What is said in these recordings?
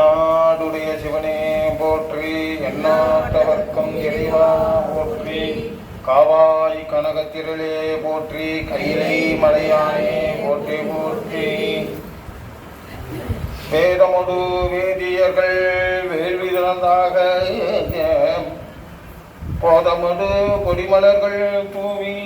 தென்னாடுடைய சிவனே போற்றி, எந்நாட்டவர்க்கும் இறைவா போற்றி, காவாய் கனகத்திரளே போற்றி, கையிலை மலையானே போற்றி போற்றி. வேதமொடு வேதியர்கள் வேள்வி திறந்தாக, போதமொடு கொடிமலர்கள் தூவி,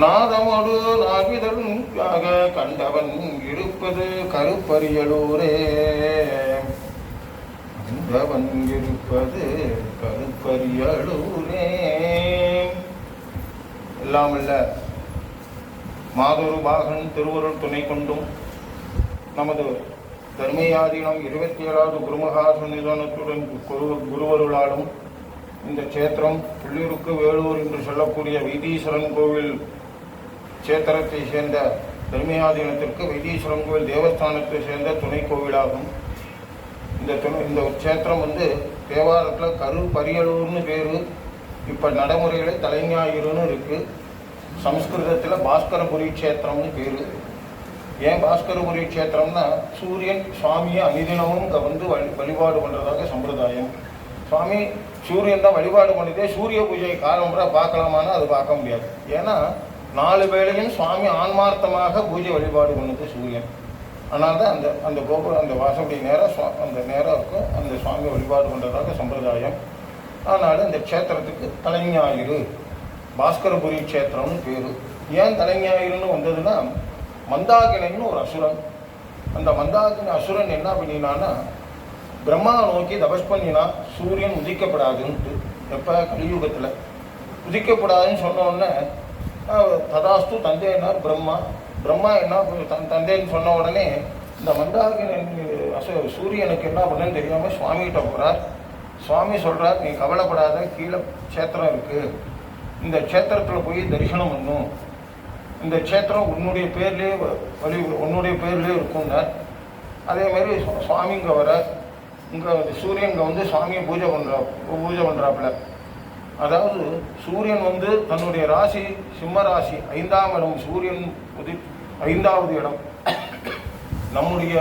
நாதமோடு நாகிதற்காக கண்டவன் இருப்பது கருப்பரியலூரே. கண்டவன் இருப்பது கருப்பரியலூரே. எல்லாம் இல்ல மாதொரு பாகன் திருவருள் துணை கொண்டும் நமது தர்மயாதீனம் 27வது குருமகா சன்னிதானத்துடன் குருவருளாலும் இந்த சேத்திரம் புள்ளியூருக்கு வேலூர் என்று சொல்லக்கூடிய வைத்தீஸ்வரன் கோவில் சேத்திரத்தை சேர்ந்த தர்மயாதீனத்திற்கு வைத்தீஸ்வரன் கோவில் தேவஸ்தானத்தை சேர்ந்த துணை கோவிலாகும். இந்த சேத்திரம் தேவாரத்தில் கருப்பரியலூர்னு பேர். இப்போ நடைமுறையில் தலைஞாயிறுன்னு இருக்குது. சம்ஸ்கிருதத்தில் பாஸ்கரபுரி க்ஷேத்திரம்னு பேர். ஏன் பாஸ்கரபுரி க்ஷேத்திரம்னா, சூரியன் சுவாமியை அனுதினமும் இங்கே வழிபாடு பண்ணுறதாக சம்பிரதாயம். சுவாமி சூரியன் தான் வழிபாடு பண்ணிட்டே சூரிய பூஜை காலம்புற பார்க்கலாமான்னு அது பார்க்க முடியாது. ஏன்னா 4 வேளையும் சுவாமி ஆன்மார்த்தமாக பூஜை வழிபாடு பண்ணுது சூரியன். அதனால தான் அந்த கோபுரம் அந்த வாசப்படி அந்த நேரம் இருக்கும். அந்த சுவாமி வழிபாடு பண்ணுறதாக சம்பிரதாயம். அதனால் இந்த க்ஷேத்திரத்துக்கு தலைஞாயிறு பாஸ்கரபுரி க்ஷேத்திரம்னு பேர். ஏன் தலைஞாயிறுன்னு வந்ததுன்னா, மந்தாகினின்னு ஒரு அசுரன். அந்த மந்தாகினி அசுரன் என்ன பண்ணினான்னா, பிரம்மா நோக்கி தபஸ் பண்ணினா சூரியன் உதிக்கப்படாதுன்ட்டு. எப்போ கலியுகத்தில் உதிக்கப்படாதுன்னு சொன்னோடனே ததாஸ்து தந்தையினார் பிரம்மா என்ன தந்தைன்னு சொன்ன உடனே இந்த மந்தாகினி சூரியனுக்கு என்ன பண்ணுன்னு தெரியாமல் சுவாமிகிட்ட போகிறார். சுவாமி சொல்கிறார், நீ கவலைப்படாத, கீழே க்ஷேத்திரம் இருக்குது, இந்த க்ஷேத்திரத்தில் போய் தரிசனம் பண்ணும், இந்த க்ஷேத்திரம் உன்னுடைய பேர்லேயே இருக்கும்னார். அதேமாரி சுவாமி இங்கே வரார். இங்கே சூரியன் சுவாமியை பூஜை பண்ணுறாப்புல. அதாவது சூரியன் தன்னுடைய ராசி சிம்ம ராசி 5ஆம் இடம். சூரியன் 5வது இடம். நம்முடைய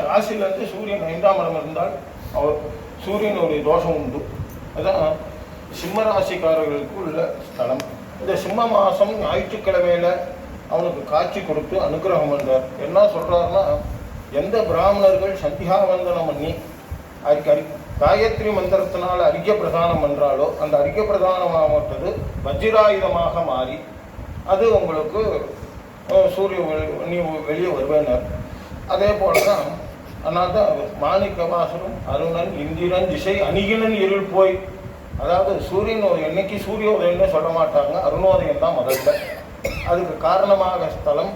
ராசியிலேருந்து சூரியன் 5ஆம் இடம் இருந்தால் சூரியனுடைய தோஷம் உண்டு. அதுதான் சிம்ம ராசிக்காரர்களுக்கு உள்ள ஸ்தலம். இந்த சிம்ம மாதம் ஞாயிற்றுக்கிழமையில் அவனுக்கு காட்சி கொடுத்து அனுகிரகம் பண்ணுறார். என்ன சொல்கிறாருன்னா, எந்த பிராமணர்கள் சந்தியாவந்தனம் பண்ணி காயத்ரி மந்திரத்தினால் அர்க்கிய பிரதானம் பண்ணுறாலோ, அந்த அர்க்கிய பிரதானமாகப்பட்டது வஜ்ராயுதமாக மாறி அது உங்களுக்கு சூரிய வெளியே வருவேனர். அதே போல தான் அதனால்தான் மாணிக்கவாசரும் அருணன் இந்திரன் திசை அணிகினன் இருள் போய், அதாவது சூரியன் என்னைக்கு சூரியோதயம்னு சொல்ல மாட்டாங்க, அருணோதயம் தான் முதல்ல. அதுக்கு காரணமாக ஸ்தலம்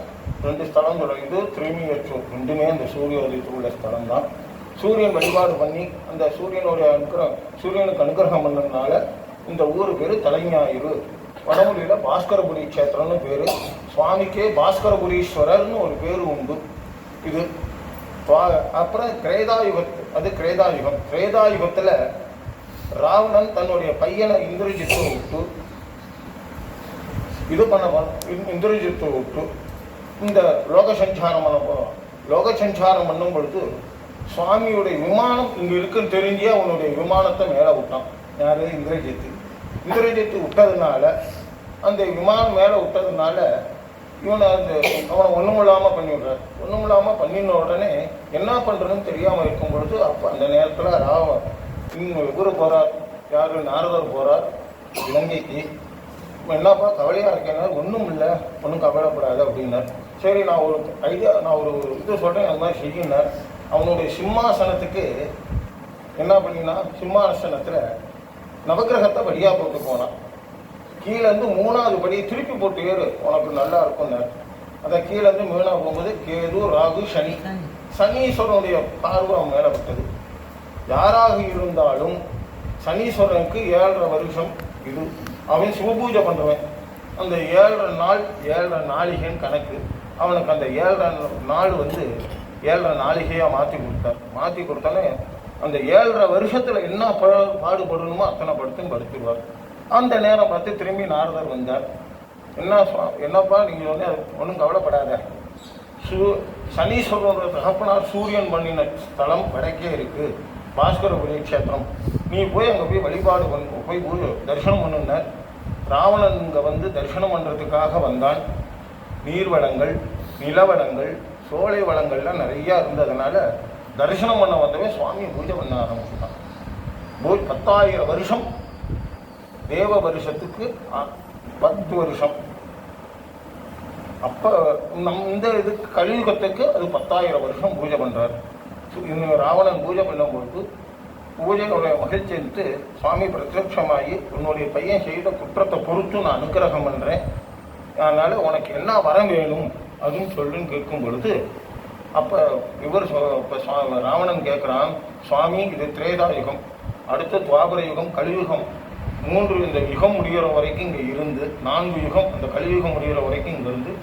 2 ஸ்தலம் தொடங்குது. திருமியற்றூர் ரெண்டுமே அந்த சூரியோதயத்துக்கு உள்ள ஸ்தலம் தான். சூரியன் வழிபாடு பண்ணி அந்த சூரியனுக்கு அனுகிரகம் பண்ணதுனால இந்த ஊர் பேர் தலைஞாயிறு. வடமொழியில் பாஸ்கரபுரி க்ஷேத்திரம்னு பேர். சுவாமிக்கே பாஸ்கரபுரீஸ்வரர்னு ஒரு பேர் உண்டு. இது அப்புறம் கிரேதாயுகம். கிரேதாயுகத்தில் ராவணன் தன்னுடைய பையனை இந்திரஜித்தை விட்டு இந்திரஜித்தை விட்டு இந்த லோகசஞ்சாரம் பண்ணும் பொழுது சுவாமியுடைய விமானம் இங்கே இருக்குன்னு தெரிஞ்சே அவனுடைய விமானத்தை மேலே விட்டான். யார்? இந்திரஜித்து விட்டதுனால, அந்த விமானம் மேலே விட்டதுனால அவனை ஒன்றும் இல்லாமல் பண்ணிவிடுறார். ஒன்றும் இல்லாமல் பண்ணின உடனே என்ன பண்ணுறதுன்னு தெரியாமல் இருக்கும் பொழுது அப்போ அந்த நேரத்தில் இவர் போகிறார். யார்? நாரதர் போகிறார் இலங்கைக்கு. என்னப்பா கவலையாக இருக்கேன்? ஒன்றும் இல்லை, ஒன்றும் கவலைப்படாது அப்படின்னார். சரி, நான் ஒரு இது சொல்கிறேன், அது மாதிரி செய்யினார். அவனுடைய சிம்மாசனத்துக்கு என்ன பண்ணினா, சிம்மாசனத்தில் நவகிரகத்தை வழியாக போட்டு போனான். கீழேருந்து 3வது படி திருப்பி போட்டு ஏறு, உனக்கு நல்லா இருக்கும்னார். அதை கீழேருந்து மேலே போகும்போது கேது ராகு சனீஸ்வரனுடைய பார்வை அவன் மேலே பட்டது. யாராக இருந்தாலும் சனீஸ்வரனுக்கு 7.5 வருஷம் இது. அவன் சிவபூஜை பண்ணுறவன். அந்த 7.5 நாள் 7.5 நாளிகைன்னு கணக்கு. அவனுக்கு அந்த 7.5 நாள் 7.5 நாளிகையாக மாற்றி கொடுத்தாலே அந்த 7.5 வருஷத்தில் என்ன பாடுபடணுமோ அத்தனை படுத்துருவார். அந்த நேரம் பார்த்து திரும்பி நாரதர் வந்தார். என்னப்பா நீங்கள் ஒன்றும் கவலைப்படாத, சனீஸ்வரனோட தகப்பனார் சூரியன் பண்ணின ஸ்தலம் வடக்கே இருக்குது, பாஸ்கரபுரி க்ஷேத்திரம். நீ போய் அங்கே போய் வழிபாடு போய் தரிசனம் பண்ணுனார். ராவணன் இங்கே வந்து தரிசனம் பண்ணுறதுக்காக வந்தான். நீர்வளங்கள், நிலவளங்கள், சோலை வளங்கள்லாம் நிறையா இருந்ததுனால தரிசனம் பண்ண வந்தவன் சுவாமி பூஜை பண்ண ஆரம்பிச்சுட்டான். 10,000 வருஷம், தேவ வருஷத்துக்கு 10 வருஷம். அப்போ இந்த இதுக்கு கலியுகத்துக்கு அது 10,000 வருஷம் பூஜை பண்ணுறாரு. இன்னும் ராவணன் பூஜை பண்ணும்போது பூஜையோட மகிழ்ச்சின்ட்டு சுவாமி பிரத்யட்சமாகி உன்னுடைய பையன் செய்த குற்றத்தை பொறுத்து நான் அனுக்கிரகம் பண்ணுறேன், அதனால் உனக்கு என்ன வரம் வேணும் அதுன்னு சொல்லுன்னு கேட்கும் பொழுது அப்போ இவர் இப்போ ராவணன் கேட்குறான், சுவாமி இது திரேதா யுகம், அடுத்த துவாபர யுகம், கலியுகம், 3 இந்த யுகம் முடிகிற வரைக்கும் இங்கே இருந்து 4 யுகம் அந்த கலியுகம் முடிகிற வரைக்கும் இங்கே இருந்து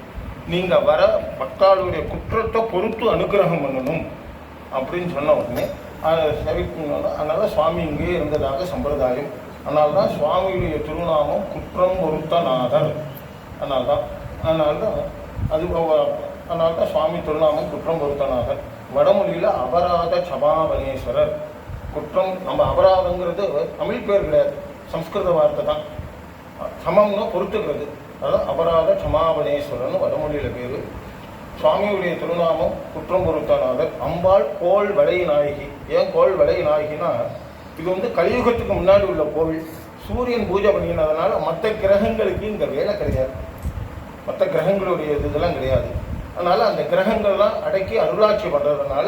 நீங்கள் வர பக்தாளுடைய குற்றத்தை பொறுத்து அனுக்கிரகம் பண்ணணும் அப்படின்னு சொன்ன உடனே அதை சரிக்கணும்னா அதனால சுவாமி இங்கேயே இருந்ததாக சம்பிரதாயம். அதனால்தான் சுவாமியுடைய திருநாமம் குற்றம் பொருத்தநாதர். அதனால்தான் அதனால்தான் சுவாமி திருநாமம் குற்றம் பொருத்தநாதர். வடமொழியில் அபராத சபாவனேஸ்வரர். குற்றம் நம்ம அபராதங்கிறது தமிழ் பேர் கிடையாது, சம்ஸ்கிருத வார்த்தை தான். சமம்னு பொறுத்துக்கிறது, அதான் அபராத சமாவனேஸ்வரர்னு வடமொழியில் பேர். சுவாமியுடைய திருநாமம் குற்றம் பொருத்தநாதர். அம்பாள் கோள் வளை நாயகி. ஏன் கோள் வளை நாயகினா இது வந்து கலியுகத்துக்கு முன்னாடி உள்ள கோவில். சூரியன் பூஜை பண்ணினதுனால மற்ற கிரகங்களுக்கு இங்கே வேலை கிடையாது, மற்ற கிரகங்களுடைய இதெல்லாம் கிடையாது. அதனால் அந்த கிரகங்கள்லாம் அடக்கி அருளாட்சி பண்ணுறதுனால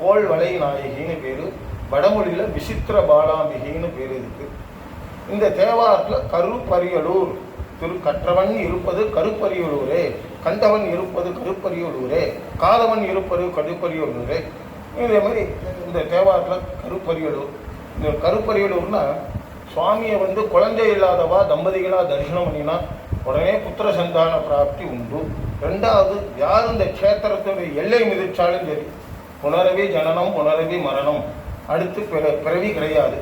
கோள் வளை நாயகின்னு பேர். வடமொழியில் விசித்திர பாலாம்பிகின்னு பேர் இருக்குது. இந்த தேவாரத்தில் கருப்பரியலூர், கற்றவன் இருப்பது கருப்பரியலூரே, கண்டவன் இருப்பது கருப்பரியலூரே, காதவன் இருப்பது கருப்பரியலூரே. இதே மாதிரி இந்த தேவாரத்தில் கருப்பரியலூர். இந்த கருப்பரியலூர்னா சுவாமியை வந்து குழந்தை இல்லாதவா தம்பதிகளாக தரிசனம் பண்ணினா உடனே புத்திர சந்தான பிராப்தி உண்டு. 2வது, யார் இந்த க்ஷேத்திரத்துடைய எல்லை மிதிச்சாலும் சரி, புனரவி ஜனனம் புனரவி மரணம், அடுத்து பிறவி கிடையாது.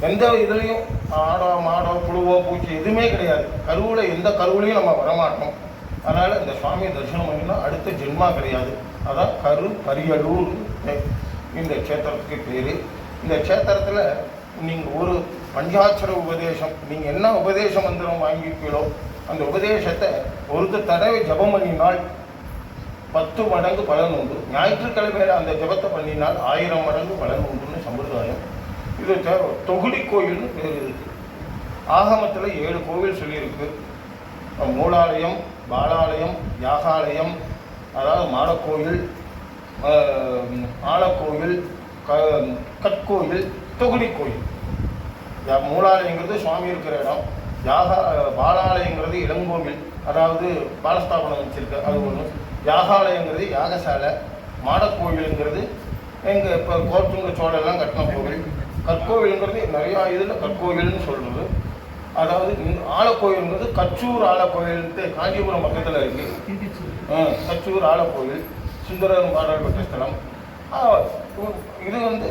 எந்த இதுலேயும் ஆடோ மாடோ புழுவோ பூச்சி எதுவுமே கிடையாது. கருவில் எந்த கருவிலையும் நம்ம வரமாட்டோம். அதனால் இந்த சுவாமியை தரிசனம் பண்ணினா அடுத்த ஜென்மா கிடையாது. அதான் கருப்பரியலூர் இந்த க்ஷேத்திரத்துக்கு பேர். இந்த க்ஷேத்திரத்தில் நீங்கள் ஒரு பஞ்சாட்சர உபதேசம், நீங்கள் என்ன உபதேச மந்திரம் வாங்கிப்பீங்களோ அந்த உபதேசத்தை ஒரு தடவை ஜபம் பண்ணினால் 10 மடங்கு பலன் உண்டு. ஞாயிற்றுக்கிழமையில் அந்த ஜபத்தை பண்ணினால் 1000 மடங்கு பலன் உண்டுன்னு சம்பிரதாயம். இது தொகுடி கோயில்னு பேர் இருக்குது. ஆகமத்தில் 7 கோவில் சொல்லியிருக்கு. மூலாலயம், பாலாலயம், யாகாலயம், அதாவது மாடக்கோயில், ஆலக்கோயில், கற்கோயில், தொகுடி கோயில். மூலாலயங்கிறது சுவாமி இருக்கிற இடம், பாலாலயங்கிறது இளங்கோவில், அதாவது பாலஸ்தாபனம் வச்சிருக்க அது ஒன்று. யாகாலயங்கிறது யாகசாலை. மாடக்கோயிலுங்கிறது எங்கள் இப்போ கோர்த்துங்க சோழெல்லாம் கட்டின கோவில். கற்கோவிலுங்கிறது நிறையா இதில் கற்கோவில்னு சொல்கிறது. அதாவது ஆலக்கோயிலுங்கிறது கச்சூர் ஆலக்கோயில்ட்டு காஞ்சிபுரம் பக்கத்தில் இருக்குது. கச்சூர் ஆலக்கோயில் சுந்தரன் பாடல் பெற்ற ஸ்தலம். இது வந்து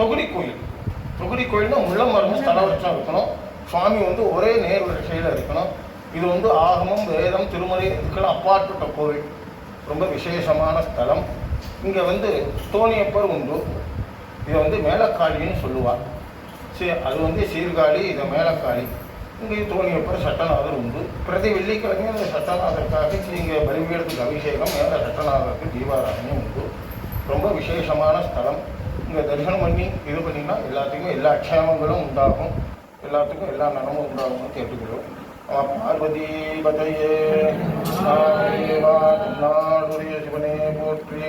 தொகுடி கோயில். தொகுடி கோயில்னா முள்ளம் மரம் ஸ்தலவற்றம் இருக்கணும். சுவாமி வந்து ஒரே நேர் வரிசையில் இருக்கணும். இது வந்து ஆகமம், வேதம், திருமறை இதுக்கெல்லாம் அப்பாற்பட்ட கோவில். ரொம்ப விசேஷமான ஸ்தலம். இங்கே வந்து தோணியப்பர் உண்டு. இதை வந்து மேலக்காளின்னு சொல்லுவார். அது வந்து சீர்காழி, இதை மேலக்காளி. இங்கே தோணியப்பர் சட்டநாதர் உண்டு. பிரதி வெள்ளிக்கிழமை அந்த சட்டநாதருக்காக இங்கே பலிபீடத்துக்கு அபிஷேகம், மேலே சட்டநாதருக்கு தீபாராதனையும் உண்டு. ரொம்ப விசேஷமான ஸ்தலம். இங்கே தரிசனம் பண்ணி இது பண்ணிங்கன்னா எல்லாத்துக்கும் எல்லா க்ஷேமங்களும் உண்டாகும், எல்லாத்துக்கும் எல்லா நலமும் உண்டாகும்னு கேட்டுக்கிறோம். பார்வதி பதையே நாடுடைய சிவனே போற்றி.